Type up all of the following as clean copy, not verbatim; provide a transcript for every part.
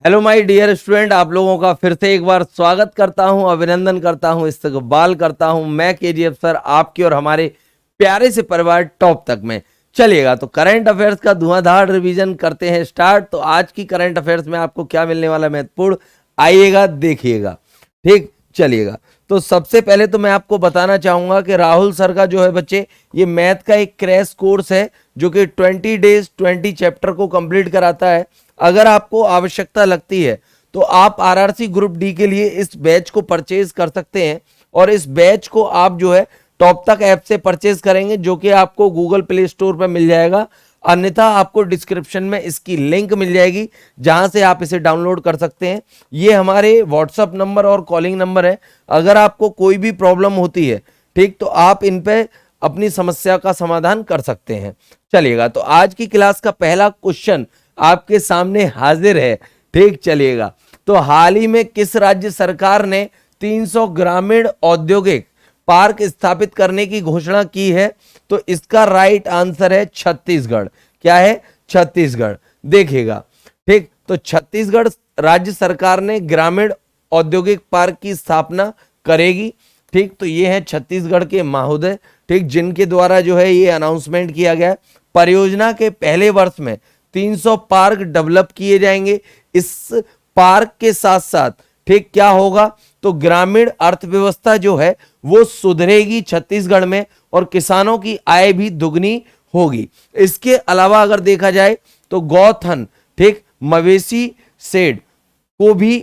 Hello my dear student, आप लोगों का फिर से एक बार स्वागत करता हूं, अभिनंदन करता हूं, इस्तकबाल करता हूं। मैं केजीएफ सर आपके और हमारे प्यारे से परिवार टॉप तक में। चलिएगा तो करंट अफेयर्स का धुआंधार रिवीजन करते हैं स्टार्ट। तो आज की करंट अफेयर्स में आपको क्या मिलने वाला महत्वपूर्ण, आइएगा देखिएगा। ठीक, चलिएगा। तो सबसे पहले तो मैं आपको बताना चाहूंगा कि राहुल सर का जो है बच्चे, ये मैथ का एक क्रैश कोर्स है जो कि 20 डेज 20 चैप्टर को कंप्लीट कराता है। अगर आपको आवश्यकता लगती है तो आप आरआरसी ग्रुप डी के लिए इस बैच को परचेज कर सकते हैं, और इस बैच को आप जो है टॉप तक ऐप से परचेज करेंगे, जो कि आपको गूगल प्ले स्टोर पर मिल जाएगा। अन्यथा आपको डिस्क्रिप्शन में इसकी लिंक मिल जाएगी, जहां से आप इसे डाउनलोड कर सकते हैं। ये हमारे व्हाट्सएप नंबर और कॉलिंग नंबर है। अगर आपको कोई भी प्रॉब्लम होती है, ठीक, तो आप इन पे अपनी समस्या का समाधान कर सकते हैं। चलिएगा, तो आज की क्लास का पहला क्वेश्चन आपके सामने हाजिर है। ठीक, चलिएगा। तो हाल ही में किस राज्य सरकार ने 300 ग्रामीण औद्योगिक पार्क स्थापित करने की घोषणा की है? तो इसका राइट आंसर है छत्तीसगढ़। क्या है? छत्तीसगढ़। देखिएगा, ठीक, तो छत्तीसगढ़ राज्य सरकार ने ग्रामीण औद्योगिक पार्क की स्थापना करेगी। ठीक, तो ये है छत्तीसगढ़ के महोदय, ठीक, जिनके द्वारा जो है ये अनाउंसमेंट किया गया है। परियोजना के पहले वर्ष में 300 पार्क डेवलप किए जाएंगे। इस पार्क के साथ साथ, ठीक, क्या होगा? तो ग्रामीण अर्थव्यवस्था जो है वो सुधरेगी छत्तीसगढ़ में, और किसानों की आय भी दुगनी होगी। इसके अलावा अगर देखा जाए तो गौधन, ठीक, मवेशी शेड को भी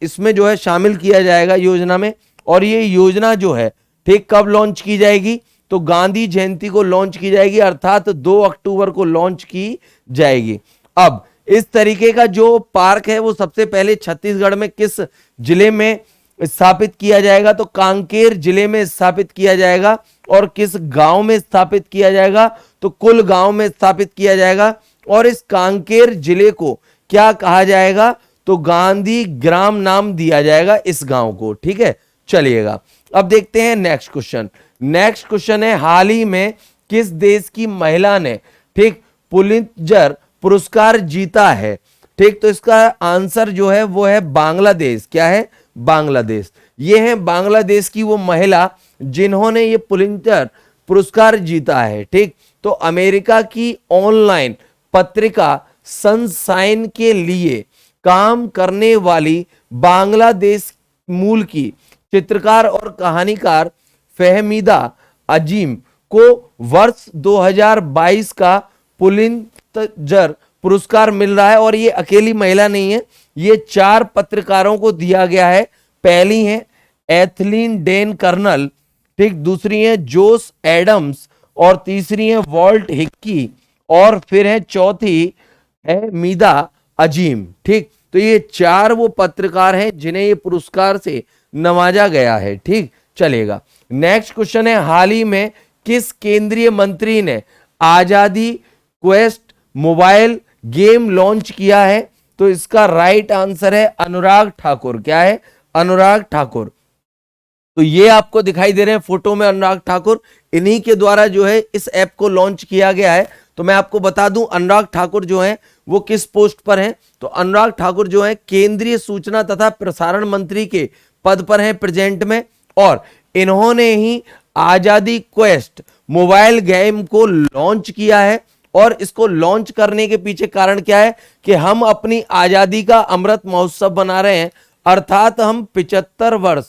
इसमें जो है शामिल किया जाएगा योजना में। और ये योजना जो है, ठीक, कब लॉन्च की जाएगी? तो गांधी जयंती को लॉन्च की जाएगी, अर्थात 2 अक्टूबर को लॉन्च की जाएगी। अब इस तरीके का जो पार्क है वो सबसे पहले छत्तीसगढ़ में किस जिले में स्थापित किया जाएगा? तो कांकेर जिले में स्थापित किया जाएगा। और किस गांव में स्थापित किया जाएगा? तो कुल गांव में स्थापित किया जाएगा। और इस कांकेर जिले को क्या कहा जाएगा? तो गांधी ग्राम नाम दिया जाएगा इस गांव को। ठीक है, चलिएगा। अब देखते हैं नेक्स्ट क्वेश्चन। नेक्स्ट क्वेश्चन है, हाल ही में किस देश की महिला ने, ठीक, पुलित्जर पुरस्कार जीता है? ठीक, तो इसका आंसर जो है वो है बांग्लादेश। क्या है? बांग्लादेश। ये है बांग्लादेश की वो महिला जिन्होंने ये पुलित्जर पुरस्कार जीता है। ठीक, तो अमेरिका की ऑनलाइन पत्रिका सनशाइन के लिए काम करने वाली बांग्लादेश मूल की चित्रकार और कहानीकार फहमीदा अजीम को वर्ष 2022 का पुलित्जर पुरस्कार मिल रहा है। और ये अकेली महिला नहीं है, ये 4 पत्रकारों को दिया गया है। पहली है एथलीन डेन कर्नल, ठीक, दूसरी है जोस एडम्स, और तीसरी है वॉल्ट हिक्की, और फिर है चौथी है मीदा अजीम। ठीक, तो ये 4 वो पत्रकार हैं जिन्हें ये पुरस्कार से नवाजा गया है। ठीक, चलेगा। नेक्स्ट क्वेश्चन है, हाल ही में किस केंद्रीय मंत्री ने आजादी क्वेस्ट मोबाइल गेम लॉन्च किया है? तो इसका राइट आंसर है अनुराग ठाकुर। क्या है? अनुराग ठाकुर। तो ये आपको दिखाई दे रहे हैं फोटो में अनुराग ठाकुर, इन्हीं के द्वारा जो है इस ऐप को लॉन्च किया गया है। तो मैं आपको बता दूं अनुराग ठाकुर जो है वो किस पोस्ट पर हैं? तो अनुराग ठाकुर जो है केंद्रीय सूचना तथा प्रसारण मंत्री के पद पर हैं प्रेजेंट में। और इन्होंने ही आजादी क्वेस्ट मोबाइल गेम को लॉन्च किया है। और इसको लॉन्च करने के पीछे कारण क्या है? कि हम अपनी आजादी का अमृत महोत्सव बना रहे हैं, अर्थात हम 75 वर्ष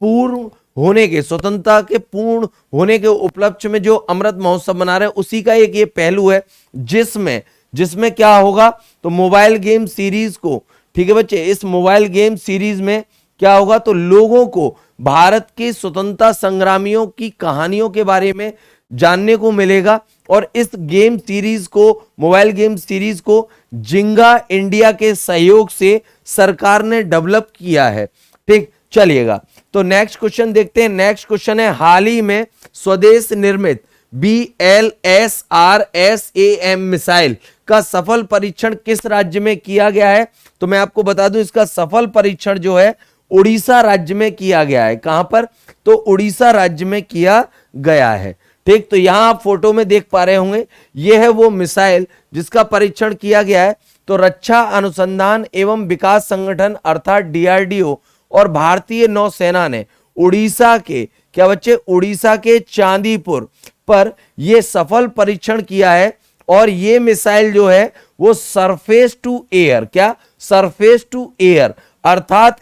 पूर्ण होने के, स्वतंत्रता के पूर्ण होने के उपलक्ष्य में जो अमृत महोत्सव मना रहे हैं, उसी का एक ये पहलू है, जिसमें क्या होगा? तो मोबाइल गेम सीरीज को, ठीक है बच्चे, इस मोबाइल गेम सीरीज में क्या होगा? तो लोगों को भारत के स्वतंत्रता संग्रामियों की कहानियों के बारे में जानने को मिलेगा। और इस गेम सीरीज को, मोबाइल गेम सीरीज को जिंगा इंडिया के सहयोग से सरकार ने डेवलप किया है। ठीक, चलिएगा। तो नेक्स्ट क्वेश्चन देखते हैं। नेक्स्ट क्वेश्चन है, हाल ही में स्वदेश निर्मित BLSRSAM मिसाइल का सफल परीक्षण किस राज्य में किया गया है? तो मैं आपको बता दूं इसका सफल परीक्षण जो है उड़ीसा राज्य में किया गया है। कहां पर? तो उड़ीसा राज्य में किया गया है। ठीक, तो यहां आप फोटो में देख पा रहे होंगे, यह है वो मिसाइल जिसका परीक्षण किया गया है। तो रक्षा अनुसंधान एवं विकास संगठन अर्थात डीआरडीओ और भारतीय नौसेना ने उड़ीसा के, क्या बच्चे, उड़ीसा के चांदीपुर पर यह सफल परीक्षण किया है। और ये मिसाइल जो है वो सरफेस टू एयर, क्या, सरफेस टू एयर अर्थात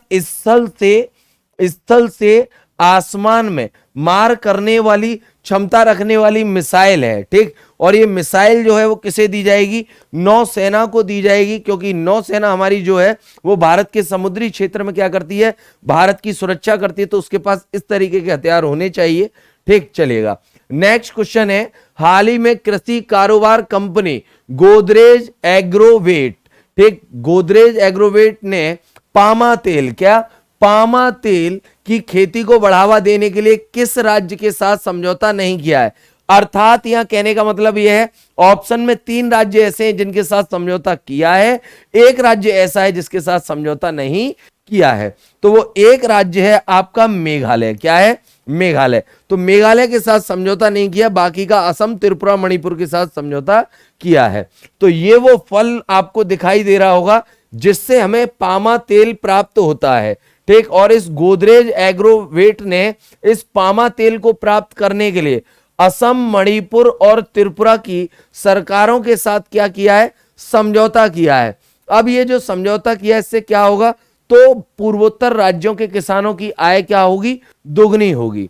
स्थल से आसमान में मार करने वाली क्षमता रखने वाली मिसाइल है। ठीक, और ये मिसाइल जो है वो किसे दी जाएगी? नौसेना को दी जाएगी, क्योंकि नौसेना हमारी जो है वो भारत के समुद्री क्षेत्र में क्या करती है? भारत की सुरक्षा करती है, तो उसके पास इस तरीके के हथियार होने चाहिए। ठीक, चलिएगा। नेक्स्ट क्वेश्चन है, हाल ही में कृषि कारोबार कंपनी गोदरेज एग्रोवेट, ठीक, गोदरेज एग्रोवेट ने पामा तेल, क्या, पामा तेल की खेती को बढ़ावा देने के लिए किस राज्य के साथ समझौता नहीं किया है? अर्थात यहां कहने का मतलब यह है, ऑप्शन में 3 राज्य ऐसे हैं जिनके साथ समझौता किया है, एक राज्य ऐसा है जिसके साथ समझौता नहीं किया है। तो वो एक राज्य है आपका मेघालय, क्या है? मेघालय। तो मेघालय के साथ समझौता नहीं किया, बाकी का असम, त्रिपुरा, मणिपुर के साथ समझौता किया है। तो ये वो फल आपको दिखाई दे रहा होगा जिससे हमें पामा तेल प्राप्त होता है। ठीक, और इस गोदरेज एग्रोवेट ने इस पामा तेल को प्राप्त करने के लिए असम, मणिपुर और त्रिपुरा की सरकारों के साथ क्या किया है? समझौता किया है। अब ये जो समझौता किया है इससे क्या होगा? तो पूर्वोत्तर राज्यों के किसानों की आय क्या होगी? दुगनी होगी।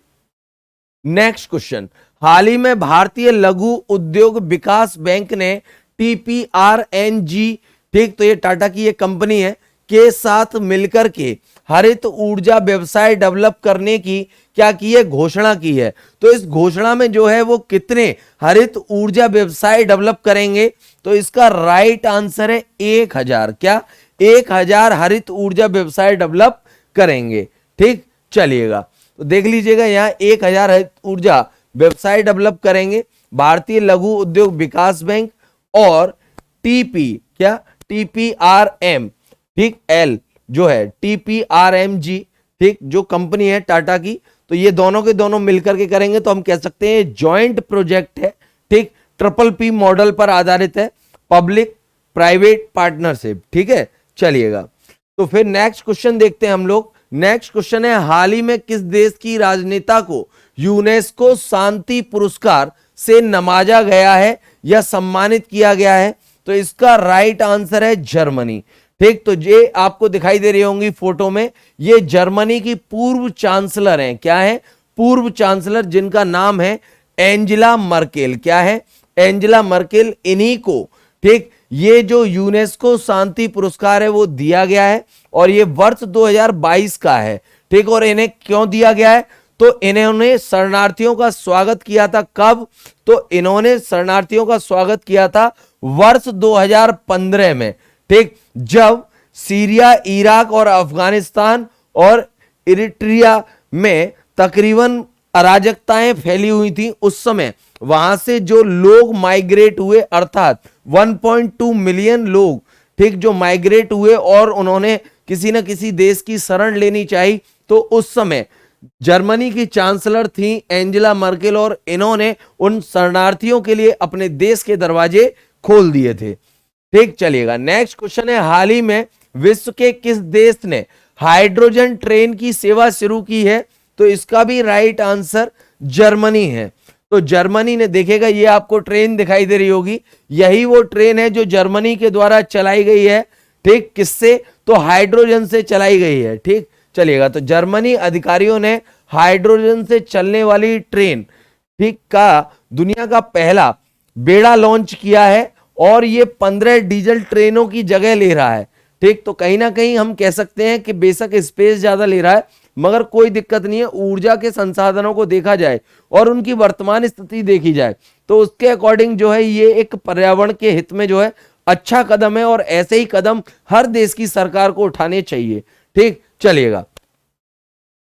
नेक्स्ट क्वेश्चन, हाल ही में भारतीय लघु उद्योग विकास बैंक ने TPRNG, ठीक, तो ये टाटा की ये कंपनी है, के साथ मिलकर के हरित ऊर्जा व्यवसाय डेवलप करने की क्या की है? घोषणा की है। तो इस घोषणा में जो है वो कितने हरित ऊर्जा व्यवसाय डेवलप करेंगे? तो इसका राइट आंसर है 1000, क्या, 1000 हरित ऊर्जा व्यवसाय डेवलप करेंगे। ठीक, चलिएगा, तो देख लीजिएगा यहां 1000 हरित ऊर्जा व्यवसाय डेवलप करेंगे भारतीय लघु उद्योग विकास बैंक और क्या, TPRM, ठीक, एल जो है TPRMG, ठीक, जो कंपनी है टाटा की, तो ये दोनों के दोनों मिलकर के करेंगे, तो हम कह सकते हैं जॉइंट प्रोजेक्ट है। ठीक, PPP मॉडल पर आधारित है, पब्लिक प्राइवेट पार्टनरशिप। ठीक है, चलिएगा, तो फिर नेक्स्ट क्वेश्चन देखते हैं हम लोग। नेक्स्ट क्वेश्चन है, हाल ही में किस देश की राजनेता को यूनेस्को शांति पुरस्कार से नवाजा गया है या सम्मानित किया गया है? तो इसका राइट आंसर है जर्मनी। ठीक, तो ये आपको दिखाई दे रही होंगी फोटो में, ये जर्मनी की पूर्व चांसलर हैं, क्या है? पूर्व चांसलर, जिनका नाम है एंजेला मर्केल। क्या है? Angela Merkel. इन्हीं को, ठीक, ये जो यूनेस्को शांति पुरस्कार है वो दिया गया है और ये वर्ष 2022 का है। ठीक, और इन्हें क्यों दिया गया है? तो इन्होंने शरणार्थियों का स्वागत किया था। कब? तो इन्होंने शरणार्थियों का स्वागत किया था वर्ष 2015 में। ठीक, जब सीरिया, इराक और अफगानिस्तान और इरिट्रिया में तकरीबन अराजकताएं फैली हुई थी, उस समय वहां से जो लोग माइग्रेट हुए, अर्थात 1.2 मिलियन लोग, ठीक, जो माइग्रेट हुए और उन्होंने किसी न किसी देश की शरण लेनी चाहिए, तो उस समय जर्मनी की चांसलर थी एंजेला मर्केल और इन्होंने उन शरणार्थियों के लिए अपने देश के दरवाजे खोल दिए थे। ठीक, चलिएगा, नेक्स्ट क्वेश्चन है, हाल ही में विश्व के किस देश ने हाइड्रोजन ट्रेन की सेवा शुरू की है? तो इसका भी राइट आंसर जर्मनी है। तो जर्मनी ने, देखिएगा ये आपको ट्रेन दिखाई दे रही होगी, यही वो ट्रेन है जो जर्मनी के द्वारा चलाई गई है। ठीक, किससे? तो हाइड्रोजन से चलाई गई है। ठीक, चलिएगा, तो जर्मनी अधिकारियों ने हाइड्रोजन से चलने वाली ट्रेन, ठीक, का दुनिया का पहला बेड़ा लॉन्च किया है और ये 15 डीजल ट्रेनों की जगह ले रहा है। ठीक, तो कहीं ना कहीं हम कह सकते हैं कि बेशक स्पेस ज्यादा ले रहा है, मगर कोई दिक्कत नहीं है। ऊर्जा के संसाधनों को देखा जाए और उनकी वर्तमान स्थिति देखी जाए तो उसके अकॉर्डिंग जो है ये एक पर्यावरण के हित में जो है अच्छा कदम है और ऐसे ही कदम हर देश की सरकार को उठाने चाहिए। ठीक, चलिएगा,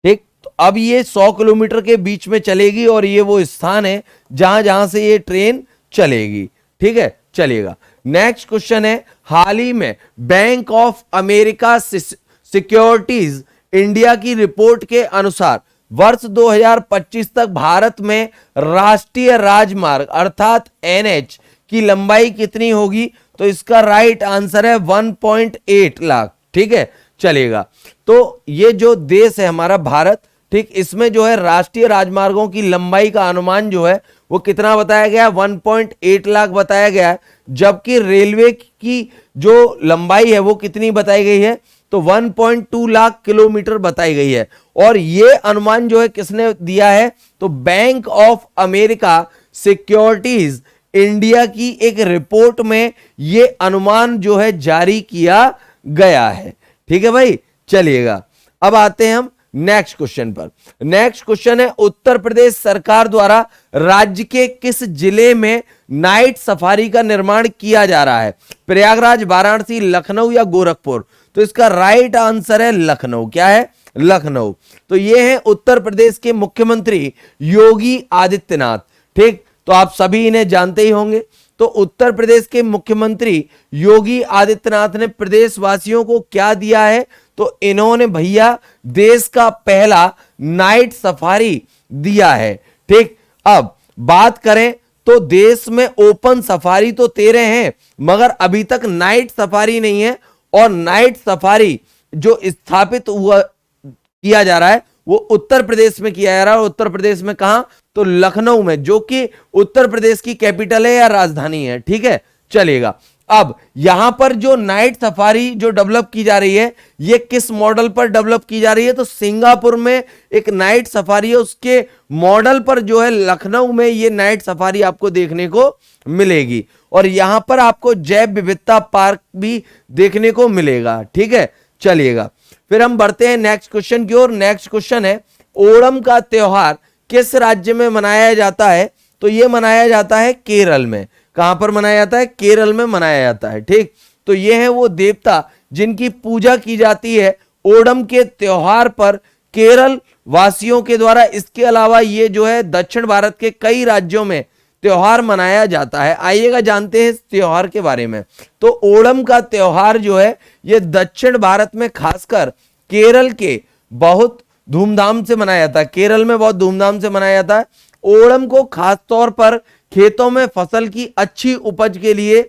ठीक, तो अब ये 100 किलोमीटर के बीच में चलेगी और ये वो स्थान है जहां जहां से ये ट्रेन चलेगी। ठीक है, चलिएगा, नेक्स्ट क्वेश्चन है, हाल ही में bank of America securities India की रिपोर्ट के अनुसार वर्ष 2025 तक भारत में राष्ट्रीय राजमार्ग अर्थात NH की लंबाई कितनी होगी? तो इसका राइट आंसर है 1.8 लाख। ठीक है, चलेगा। तो ये जो देश है हमारा भारत, ठीक, इसमें जो है राष्ट्रीय राजमार्गों की लंबाई का अनुमान जो है वो कितना बताया गया है, 1.8 लाख बताया गया है। जबकि रेलवे की जो लंबाई है वो कितनी बताई गई है, तो 1.2 लाख किलोमीटर बताई गई है। और ये अनुमान जो है किसने दिया है, तो bank of America securities India की एक रिपोर्ट में ये अनुमान जो है जारी किया गया है। ठीक है भाई, चलिएगा। अब आते हैं हम नेक्स्ट क्वेश्चन पर। नेक्स्ट क्वेश्चन है, उत्तर प्रदेश सरकार द्वारा राज्य के किस जिले में नाइट सफारी का निर्माण किया जा रहा है? प्रयागराज, वाराणसी, लखनऊ या गोरखपुर? तो इसका राइट आंसर है लखनऊ। क्या है? लखनऊ। तो ये है उत्तर प्रदेश के मुख्यमंत्री योगी आदित्यनाथ। ठीक, तो आप सभी इन्हें जानते ही होंगे। तो उत्तर प्रदेश के मुख्यमंत्री योगी आदित्यनाथ ने प्रदेशवासियों को क्या दिया है, तो इन्होंने भैया देश का पहला नाइट सफारी दिया है। ठीक, अब बात करें तो देश में ओपन सफारी तो 13 हैं, मगर अभी तक नाइट सफारी नहीं है। और नाइट सफारी जो स्थापित हुआ किया जा रहा है वो उत्तर प्रदेश में किया जा रहा है। उत्तर प्रदेश में कहां, तो लखनऊ में, जो कि उत्तर प्रदेश की कैपिटल है या राजधानी है। ठीक है, चलेगा। अब यहां पर जो नाइट सफारी जो डेवलप की जा रही है, ये किस मॉडल पर डेवलप की जा रही है, तो सिंगापुर में एक नाइट सफारी है, उसके मॉडल पर जो है लखनऊ में ये नाइट सफारी आपको देखने को मिलेगी। और यहां पर आपको जैव विविधता पार्क भी देखने को मिलेगा। ठीक है, चलिएगा। फिर हम बढ़ते हैं नेक्स्ट क्वेश्चन की ओर। नेक्स्ट क्वेश्चन है, ओणम का त्योहार किस राज्य में मनाया जाता है? तो यह मनाया जाता है केरल में। कहां पर मनाया जाता है? केरल में मनाया जाता है। ठीक, तो ये है वो देवता जिनकी पूजा की जाती है ओणम के त्योहार पर केरल वासियों के द्वारा। इसके अलावा ये जो है दक्षिण भारत के कई राज्यों में त्योहार मनाया जाता है। आइएगा जानते हैं इस त्योहार के बारे में। तो ओणम का त्योहार जो है ये दक्षिण भारत में खासकर केरल के बहुत धूमधाम से मनाया जाता है। केरल में बहुत धूमधाम से मनाया जाता है। ओणम को खास तौर पर खेतों में फसल की अच्छी उपज के लिए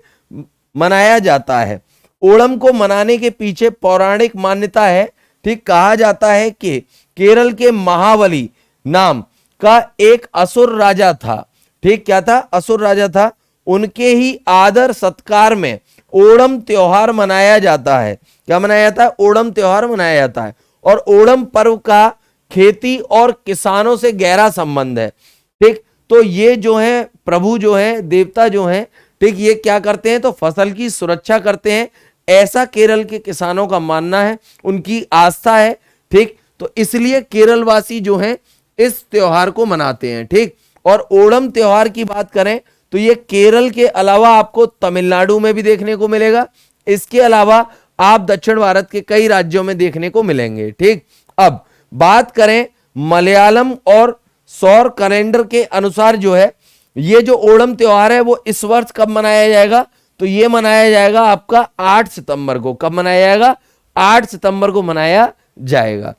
मनाया जाता है। ओणम को मनाने के पीछे पौराणिक मान्यता है। ठीक, कहा जाता है कि केरल के महाबली नाम का एक असुर राजा था। ठीक, क्या था? असुर राजा था। उनके ही आदर सत्कार में ओणम त्योहार मनाया जाता है। क्या मनाया जाता है? ओणम त्योहार मनाया जाता है। और ओणम पर्व का खेती और किसानों से गहरा संबंध है। ठीक, तो ये जो है प्रभु जो है, देवता जो है, ठीक, ये क्या करते हैं, तो फसल की सुरक्षा करते हैं। ऐसा केरल के किसानों का मानना है, उनकी आस्था है। ठीक, तो इसलिए केरल वासी जो हैं इस त्योहार को मनाते हैं। ठीक, और ओणम त्योहार की बात करें तो ये केरल के अलावा आपको तमिलनाडु में भी देखने को मिलेगा। इसके अलावा आप दक्षिण भारत के कई राज्यों में देखने को मिलेंगे। ठीक, अब बात करें मलयालम और सौर कैलेंडर के अनुसार जो है ये जो ओणम त्योहार है वो इस वर्ष कब मनाया जाएगा, तो ये मनाया जाएगा आपका 8 सितंबर को। कब मनाया जाएगा? 8 सितंबर को मनाया जाएगा।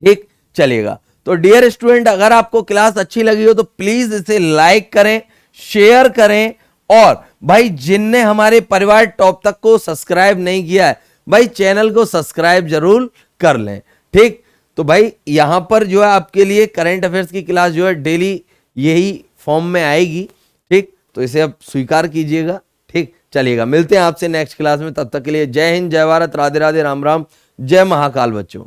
ठीक, चलेगा। तो डियर स्टूडेंट, अगर आपको क्लास अच्छी लगी हो तो प्लीज इसे लाइक करें, शेयर करें। और भाई जिनने हमारे परिवार टॉप तक को सब्सक्राइब नहीं किया है, भाई चैनल को सब्सक्राइब जरूर कर लें। ठीक, तो भाई यहां पर जो है आपके लिए करंट अफेयर्स की क्लास जो है डेली यही फॉर्म में आएगी। ठीक, तो इसे अब स्वीकार कीजिएगा। ठीक, चलिएगा। मिलते हैं आपसे नेक्स्ट क्लास में। तब तक के लिए जय हिंद, जय भारत, राधे राधे, राम राम, जय महाकाल बच्चों।